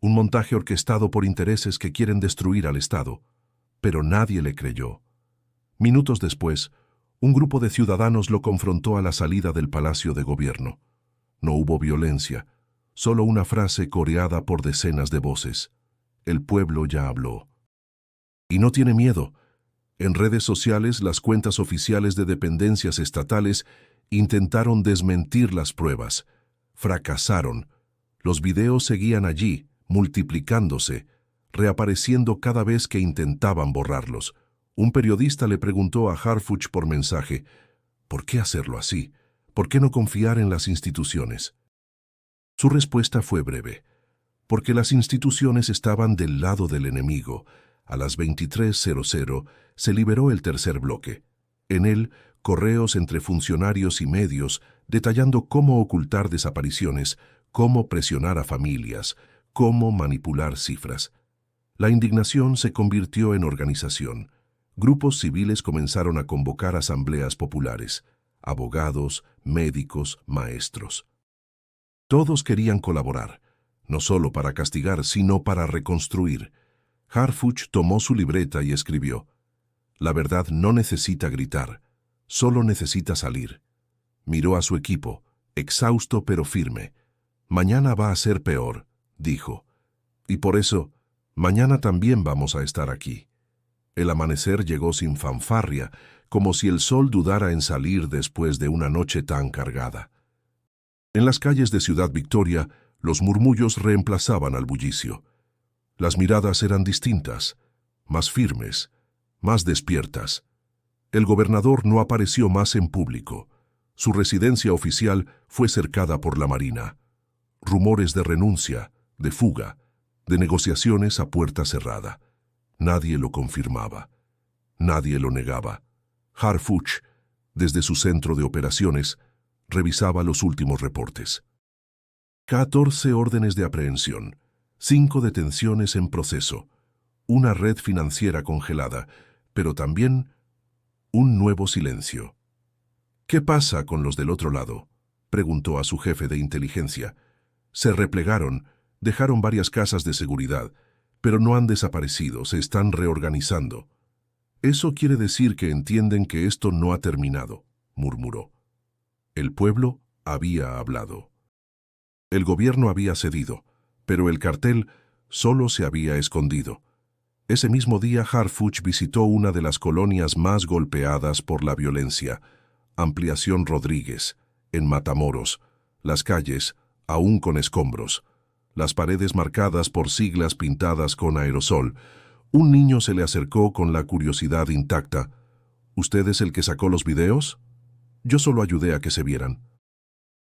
un montaje orquestado por intereses que quieren destruir al Estado. Pero nadie le creyó. Minutos después, un grupo de ciudadanos lo confrontó a la salida del Palacio de Gobierno. No hubo violencia, solo una frase coreada por decenas de voces. El pueblo ya habló. Y no tiene miedo. En redes sociales, las cuentas oficiales de dependencias estatales intentaron desmentir las pruebas. Fracasaron. Los videos seguían allí, multiplicándose, reapareciendo cada vez que intentaban borrarlos. Un periodista le preguntó a Harfuch por mensaje, ¿por qué hacerlo así? ¿Por qué no confiar en las instituciones? Su respuesta fue breve, porque las instituciones estaban del lado del enemigo. A las 23:00 se liberó el tercer bloque. En él, correos entre funcionarios y medios detallando cómo ocultar desapariciones, cómo presionar a familias, cómo manipular cifras. La indignación se convirtió en organización. Grupos civiles comenzaron a convocar asambleas populares, abogados, médicos, maestros. Todos querían colaborar, no solo para castigar, sino para reconstruir. Harfuch tomó su libreta y escribió: «La verdad no necesita gritar, solo necesita salir». Miró a su equipo, exhausto pero firme. «Mañana va a ser peor», dijo. «Y por eso, mañana también vamos a estar aquí». El amanecer llegó sin fanfarria, como si el sol dudara en salir después de una noche tan cargada. En las calles de Ciudad Victoria, los murmullos reemplazaban al bullicio. Las miradas eran distintas, más firmes, más despiertas. El gobernador no apareció más en público. Su residencia oficial fue cercada por la Marina. Rumores de renuncia, de fuga, de negociaciones a puerta cerrada. Nadie lo confirmaba. Nadie lo negaba. Harfuch, desde su centro de operaciones, revisaba los últimos reportes. 14 órdenes de aprehensión, 5 detenciones en proceso, una red financiera congelada, pero también un nuevo silencio. «¿Qué pasa con los del otro lado?», preguntó a su jefe de inteligencia. «Se replegaron, dejaron varias casas de seguridad, pero no han desaparecido, se están reorganizando». «Eso quiere decir que entienden que esto no ha terminado», murmuró. El pueblo había hablado. El gobierno había cedido, pero el cartel solo se había escondido. Ese mismo día Harfuch visitó una de las colonias más golpeadas por la violencia, Ampliación Rodríguez, en Matamoros, las calles aún con escombros, las paredes marcadas por siglas pintadas con aerosol. Un niño se le acercó con la curiosidad intacta. «¿Usted es el que sacó los videos?». «Yo solo ayudé a que se vieran».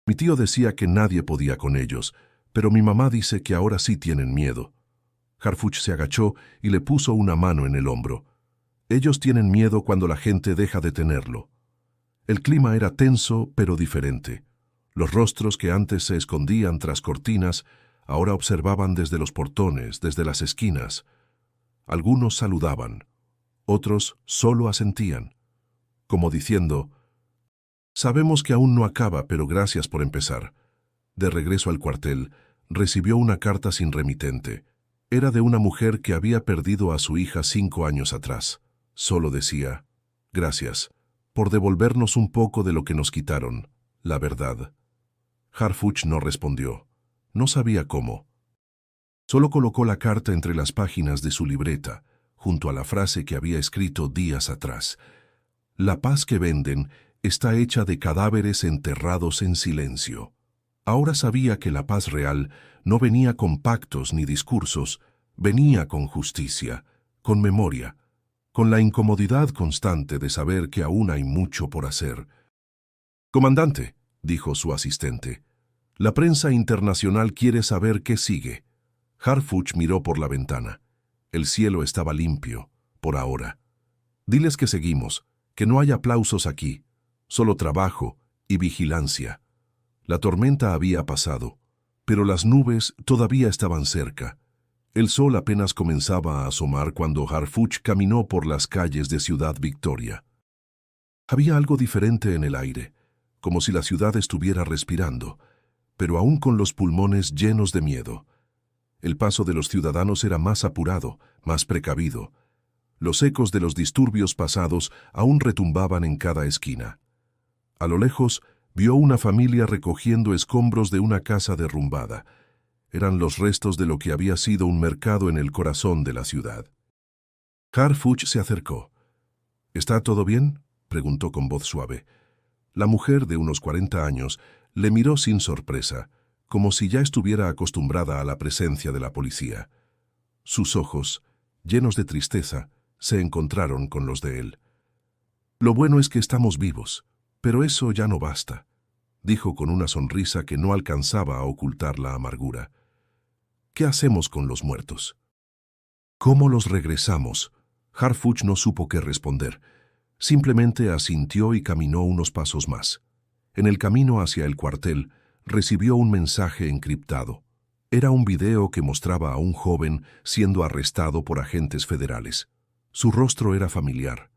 «Mi tío decía que nadie podía con ellos, pero mi mamá dice que ahora sí tienen miedo». Harfuch se agachó y le puso una mano en el hombro. «Ellos tienen miedo cuando la gente deja de tenerlo». El clima era tenso, pero diferente. Los rostros que antes se escondían tras cortinas, ahora observaban desde los portones, desde las esquinas. Algunos saludaban, otros solo asentían, como diciendo: «Sabemos que aún no acaba, pero gracias por empezar». De regreso al cuartel, recibió una carta sin remitente. Era de una mujer que había perdido a su hija 5 años atrás. Solo decía: «Gracias por devolvernos un poco de lo que nos quitaron, la verdad». Harfuch no respondió. No sabía cómo. Solo colocó la carta entre las páginas de su libreta, junto a la frase que había escrito días atrás: «La paz que venden está hecha de cadáveres enterrados en silencio». Ahora sabía que la paz real no venía con pactos ni discursos, venía con justicia, con memoria, con la incomodidad constante de saber que aún hay mucho por hacer. «Comandante», dijo su asistente, «la prensa internacional quiere saber qué sigue». Harfuch miró por la ventana. El cielo estaba limpio, por ahora. «Diles que seguimos, que no hay aplausos aquí, solo trabajo y vigilancia». La tormenta había pasado, pero las nubes todavía estaban cerca. El sol apenas comenzaba a asomar cuando Harfuch caminó por las calles de Ciudad Victoria. Había algo diferente en el aire, como si la ciudad estuviera respirando, pero aún con los pulmones llenos de miedo. El paso de los ciudadanos era más apurado, más precavido. Los ecos de los disturbios pasados aún retumbaban en cada esquina. A lo lejos, vio una familia recogiendo escombros de una casa derrumbada. Eran los restos de lo que había sido un mercado en el corazón de la ciudad. Harfuch se acercó. «¿Está todo bien?», preguntó con voz suave. La mujer, de unos 40 años, le miró sin sorpresa, como si ya estuviera acostumbrada a la presencia de la policía. Sus ojos, llenos de tristeza, se encontraron con los de él. «Lo bueno es que estamos vivos, pero eso ya no basta», dijo con una sonrisa que no alcanzaba a ocultar la amargura. «¿Qué hacemos con los muertos?». «¿Cómo los regresamos?». Harfuch no supo qué responder. Simplemente asintió y caminó unos pasos más. En el camino hacia el cuartel, recibió un mensaje encriptado. Era un video que mostraba a un joven siendo arrestado por agentes federales. Su rostro era familiar.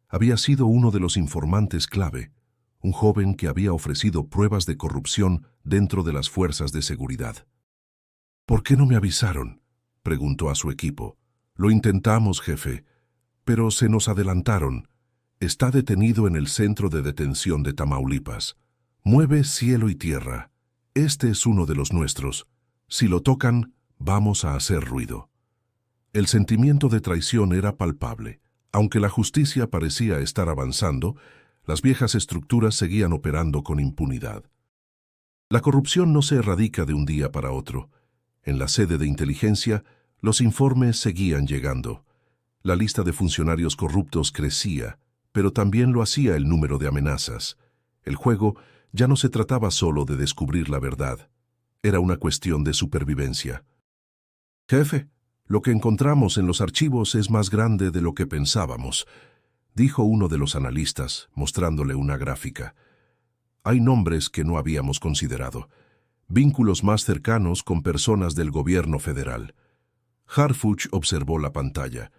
Había sido uno de los informantes clave, un joven que había ofrecido pruebas de corrupción dentro de las fuerzas de seguridad. «¿Por qué no me avisaron?», preguntó a su equipo. «Lo intentamos, jefe, pero se nos adelantaron. Está detenido en el centro de detención de Tamaulipas. Mueve cielo y tierra. Este es uno de los nuestros. Si lo tocan, vamos a hacer ruido». El sentimiento de traición era palpable. Aunque la justicia parecía estar avanzando, las viejas estructuras seguían operando con impunidad. La corrupción no se erradica de un día para otro. En la sede de inteligencia, los informes seguían llegando. La lista de funcionarios corruptos crecía, pero también lo hacía el número de amenazas. El juego ya no se trataba solo de descubrir la verdad. Era una cuestión de supervivencia. «Jefe, lo que encontramos en los archivos es más grande de lo que pensábamos», dijo uno de los analistas, mostrándole una gráfica. «Hay nombres que no habíamos considerado, vínculos más cercanos con personas del gobierno federal». Harfuch observó la pantalla.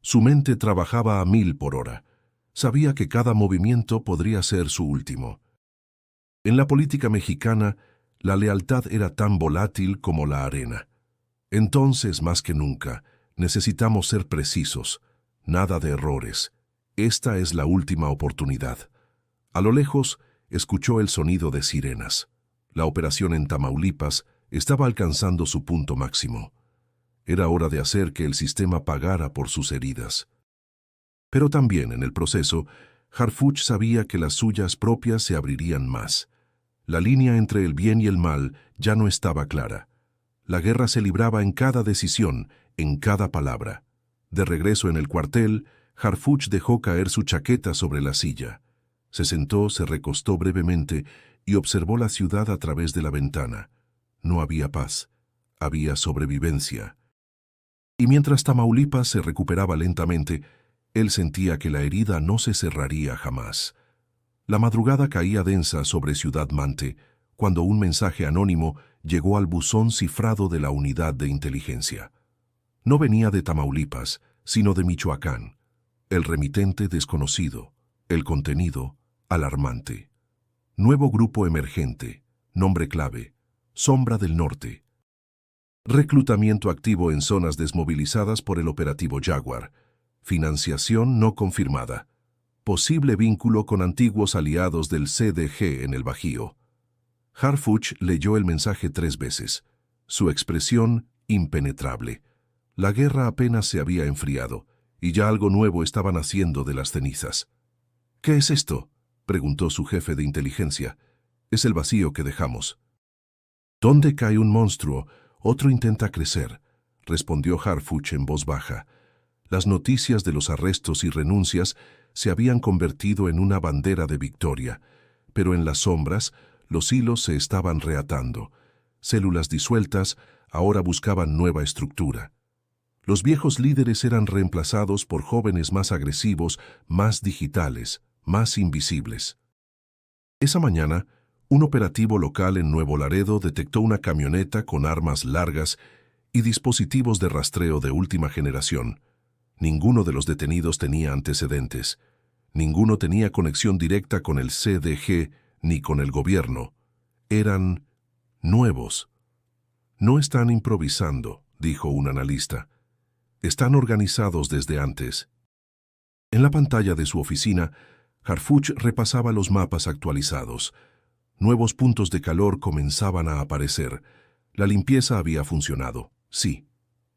Su mente trabajaba a 1000 por hora. Sabía que cada movimiento podría ser su último. En la política mexicana, la lealtad era tan volátil como la arena. Entonces, más que nunca, necesitamos ser precisos. Nada de errores. Esta es la última oportunidad. A lo lejos, escuchó el sonido de sirenas. La operación en Tamaulipas estaba alcanzando su punto máximo. Era hora de hacer que el sistema pagara por sus heridas. Pero también, en el proceso, Harfuch sabía que las suyas propias se abrirían más. La línea entre el bien y el mal ya no estaba clara. La guerra se libraba en cada decisión, en cada palabra. De regreso en el cuartel, Harfuch dejó caer su chaqueta sobre la silla. Se sentó, se recostó brevemente y observó la ciudad a través de la ventana. No había paz, había sobrevivencia. Y mientras Tamaulipas se recuperaba lentamente, él sentía que la herida no se cerraría jamás. La madrugada caía densa sobre Ciudad Mante, cuando un mensaje anónimo llegó al buzón cifrado de la unidad de inteligencia. No venía de Tamaulipas, sino de Michoacán. El remitente desconocido, el contenido alarmante. Nuevo grupo emergente, nombre clave, Sombra del Norte. Reclutamiento activo en zonas desmovilizadas por el operativo Jaguar. Financiación no confirmada. Posible vínculo con antiguos aliados del CDG en el Bajío. Harfuch leyó el mensaje 3 veces. Su expresión impenetrable. La guerra apenas se había enfriado, y ya algo nuevo estaba naciendo de las cenizas. «¿Qué es esto?», preguntó su jefe de inteligencia. «Es el vacío que dejamos». «¿Dónde cae un monstruo, otro intenta crecer?», respondió Harfuch en voz baja. Las noticias de los arrestos y renuncias se habían convertido en una bandera de victoria, pero en las sombras los hilos se estaban reatando. Células disueltas ahora buscaban nueva estructura. Los viejos líderes eran reemplazados por jóvenes más agresivos, más digitales, más invisibles. Esa mañana, Un operativo local en Nuevo Laredo detectó una camioneta con armas largas y dispositivos de rastreo de última generación. Ninguno de los detenidos tenía antecedentes. Ninguno tenía conexión directa con el CDG ni con el gobierno. Eran nuevos. No están improvisando, dijo un analista. Están organizados desde antes. En la pantalla de su oficina, Harfuch repasaba los mapas actualizados. Nuevos puntos de calor comenzaban a aparecer. La limpieza había funcionado, sí,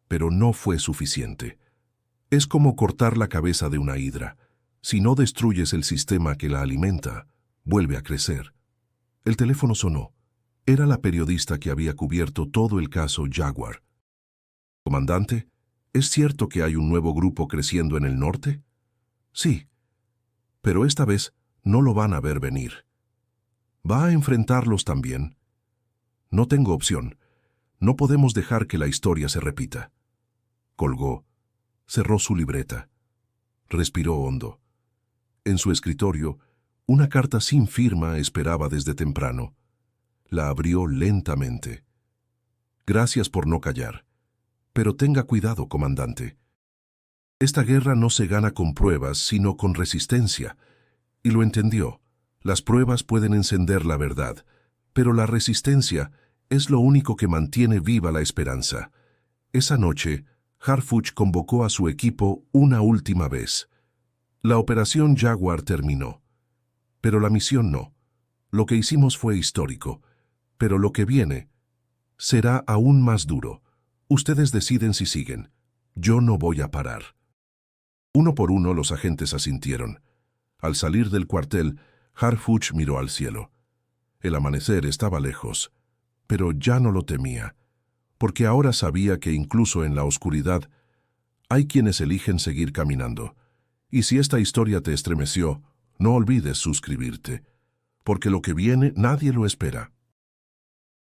pero no fue suficiente. Es como cortar la cabeza de una hidra. Si no destruyes el sistema que la alimenta, vuelve a crecer. El teléfono sonó. Era la periodista que había cubierto todo el caso Jaguar. «Comandante, ¿es cierto que hay un nuevo grupo creciendo en el norte?» «Sí, pero esta vez no lo van a ver venir». «¿Va a enfrentarlos también?» «No tengo opción. No podemos dejar que la historia se repita». Colgó. Cerró su libreta. Respiró hondo. En su escritorio, una carta sin firma esperaba desde temprano. La abrió lentamente. «Gracias por no callar. Pero tenga cuidado, comandante. Esta guerra no se gana con pruebas, sino con resistencia». Y lo entendió. Las pruebas pueden encender la verdad, pero la resistencia es lo único que mantiene viva la esperanza. Esa noche, Harfuch convocó a su equipo una última vez. La operación Jaguar terminó, pero la misión no. Lo que hicimos fue histórico, pero lo que viene será aún más duro. Ustedes deciden si siguen. Yo no voy a parar. Uno por uno los agentes asintieron. Al salir del cuartel, Harfuch miró al cielo. El amanecer estaba lejos, pero ya no lo temía, porque ahora sabía que incluso en la oscuridad hay quienes eligen seguir caminando. Y si esta historia te estremeció, no olvides suscribirte, porque lo que viene nadie lo espera.